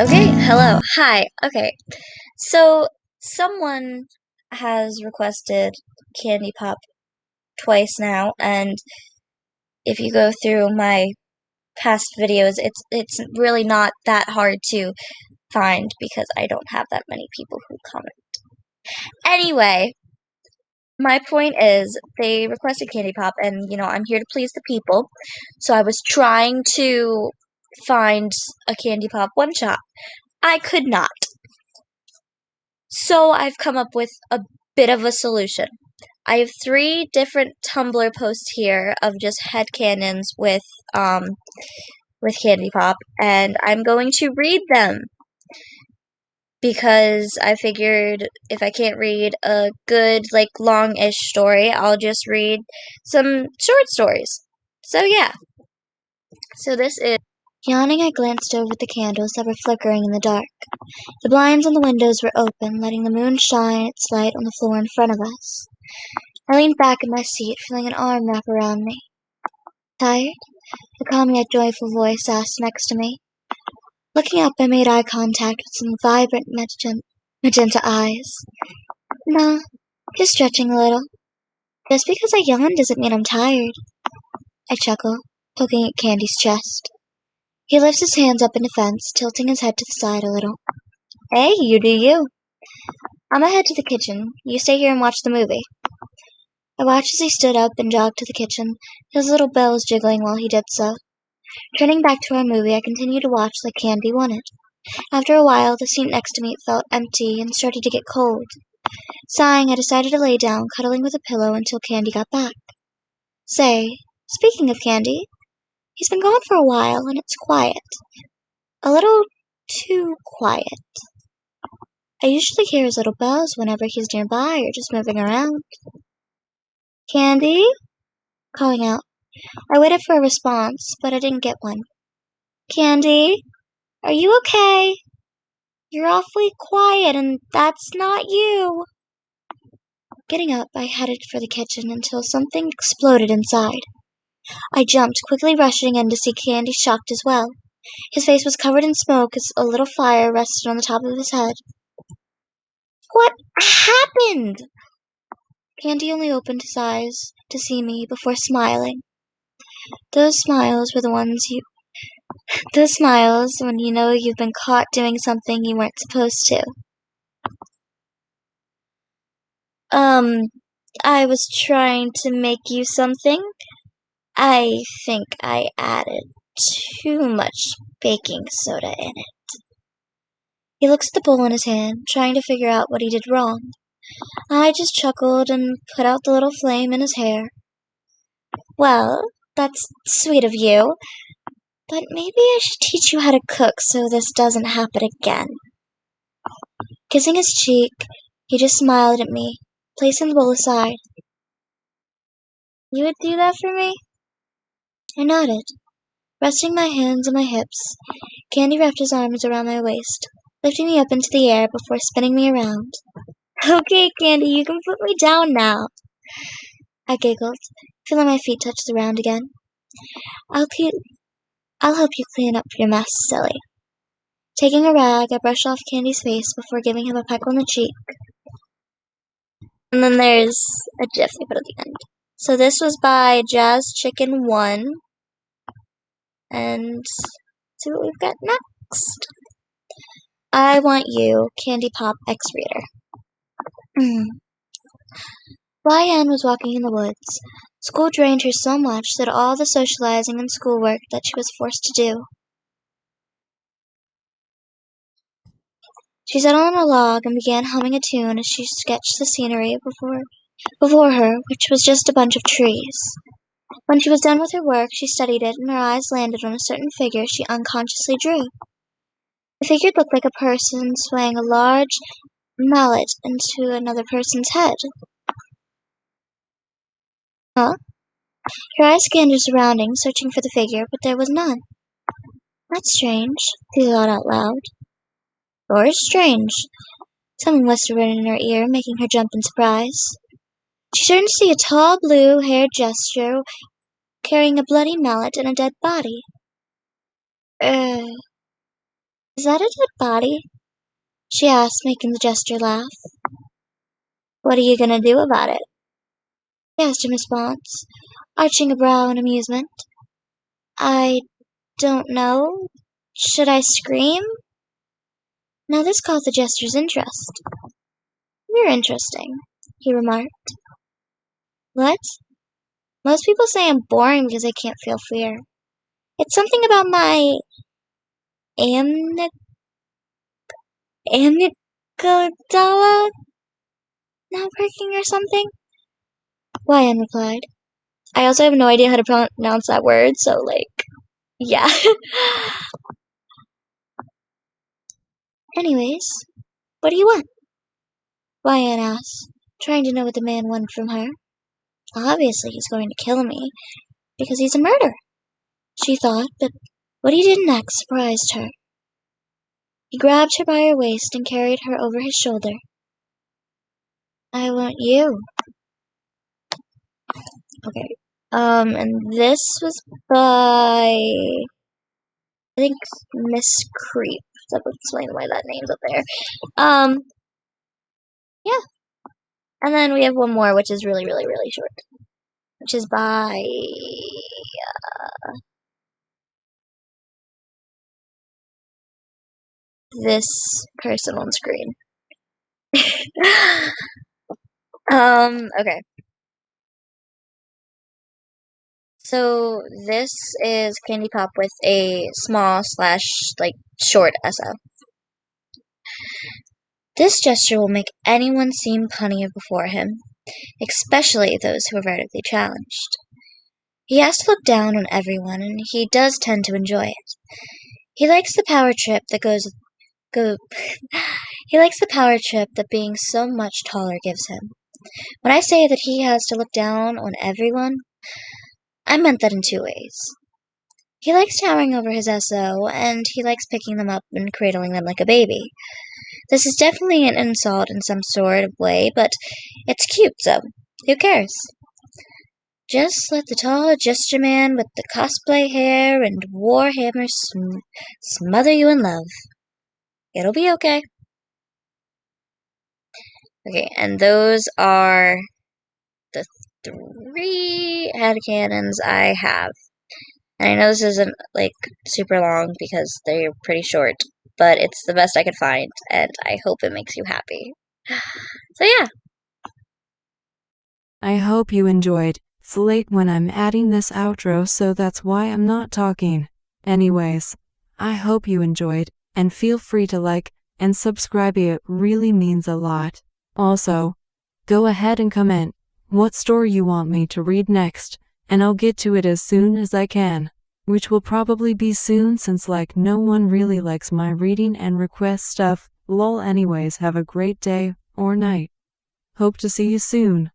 Okay, hello. Hi. Okay. So someone has requested Candy Pop twice now, and if you go through my past videos, it's really not that hard to find because I don't have that many people who comment. Anyway, my point is they requested Candy Pop and I'm here to please the people. So I was trying to find a Candy Pop one shot. I could not. So I've come up with a bit of a solution. I have three different Tumblr posts here of just headcanons with Candy Pop, and I'm going to read them because I figured if I can't read a good long-ish story, I'll just read some short stories. So yeah. So this is Yawning, I glanced over at the candles that were flickering in the dark. The blinds on the windows were open, letting the moon shine its light on the floor in front of us. I leaned back in my seat, feeling an arm wrap around me. Tired? The calm yet joyful voice asked next to me. Looking up, I made eye contact with some vibrant magenta eyes. Nah, just stretching a little. Just because I yawn doesn't mean I'm tired. I chuckled, poking at Candy's chest. He lifts his hands up in defense, tilting his head to the side a little. Hey, you do you. I'm head to the kitchen. You stay here and watch the movie. I watched as he stood up and jogged to the kitchen, his little bells jiggling while he did so. Turning back to our movie, I continued to watch like Candy wanted. After a while, the seat next to me felt empty and started to get cold. Sighing, I decided to lay down, cuddling with a pillow until Candy got back. Say, speaking of Candy, he's been gone for a while and it's quiet. A little too quiet. I usually hear his little bells whenever he's nearby or just moving around. Candy? Calling out. I waited for a response, but I didn't get one. Candy? Are you okay? You're awfully quiet, and that's not you. Getting up, I headed for the kitchen until something exploded inside. I jumped, quickly rushing in to see Candy shocked as well. His face was covered in smoke as a little fire rested on the top of his head. What happened? Candy only opened his eyes to see me before smiling. Those smiles were those smiles when you know you've been caught doing something you weren't supposed to. I was trying to make you something. I think I added too much baking soda in it. He looks at the bowl in his hand, trying to figure out what he did wrong. I just chuckled and put out the little flame in his hair. Well, that's sweet of you, but maybe I should teach you how to cook so this doesn't happen again. Kissing his cheek, he just smiled at me, placing the bowl aside. You would do that for me? I nodded, resting my hands on my hips. Candy wrapped his arms around my waist, lifting me up into the air before spinning me around. Okay, Candy, you can put me down now. I giggled, feeling my feet touch the ground again. I'll help you clean up your mess, silly. Taking a rag, I brushed off Candy's face before giving him a peck on the cheek. And then there's a gif they put at the end. So this was by Jazz Chicken 1. And see what we've got next. I Want You, Candy Pop X Reader. YN was walking in the woods. School drained her so much that all the socializing and schoolwork that she was forced to do. She sat on a log and began humming a tune as she sketched the scenery before her, which was just a bunch of trees. When she was done with her work, she studied it, and her eyes landed on a certain figure she unconsciously drew. The figure looked like a person swaying a large mallet into another person's head. Huh? Her eyes scanned her surroundings, searching for the figure, but there was none. That's strange, she thought out loud. Or strange. Someone whispered in her ear, making her jump in surprise. She turned to see a tall, blue-haired jester carrying a bloody mallet and a dead body. Is that a dead body? She asked, making the gesture laugh. What are you gonna do about it? He asked in response, arching a brow in amusement. I don't know. Should I scream? Now this caught the jester's interest. You're interesting, he remarked. What? Most people say I'm boring because I can't feel fear. It's something about my amygdala amygdala not working or something? Ryan replied. I also have no idea how to pronounce that word, so yeah. Anyways, what do you want? Ryan asked, trying to know what the man wanted from her. Obviously, he's going to kill me, because he's a murderer, she thought, but what he did next surprised her. He grabbed her by her waist and carried her over his shoulder. I want you. Okay. And this was by, I think, Miss Creep. That would explain why that name's up there. Yeah. And then we have one more, which is really, really, really short, which is by this person on screen. Okay. So this is Candy Pop with a small slash short essay. This gesture will make anyone seem punnier before him, especially those who are vertically challenged. He has to look down on everyone, and he does tend to enjoy it. He likes the power trip that he likes the power trip that being so much taller gives him. When I say that he has to look down on everyone, I meant that in two ways. He likes towering over his SO, and he likes picking them up and cradling them like a baby. This is definitely an insult in some sort of way, but it's cute, so who cares? Just let the tall gesture man with the cosplay hair and warhammer smother you in love. It'll be okay. Okay, and those are the 3 headcanons I have. And I know this isn't super long because they're pretty short, but it's the best I could find, and I hope it makes you happy. So yeah. I hope you enjoyed. It's late when I'm adding this outro, so that's why I'm not talking. Anyways, I hope you enjoyed, and feel free to like and subscribe, it really means a lot. Also, go ahead and comment what story you want me to read next, and I'll get to it as soon as I can, which will probably be soon since no one really likes my reading and request stuff. Lol. Anyways, have a great day or night. Hope to see you soon.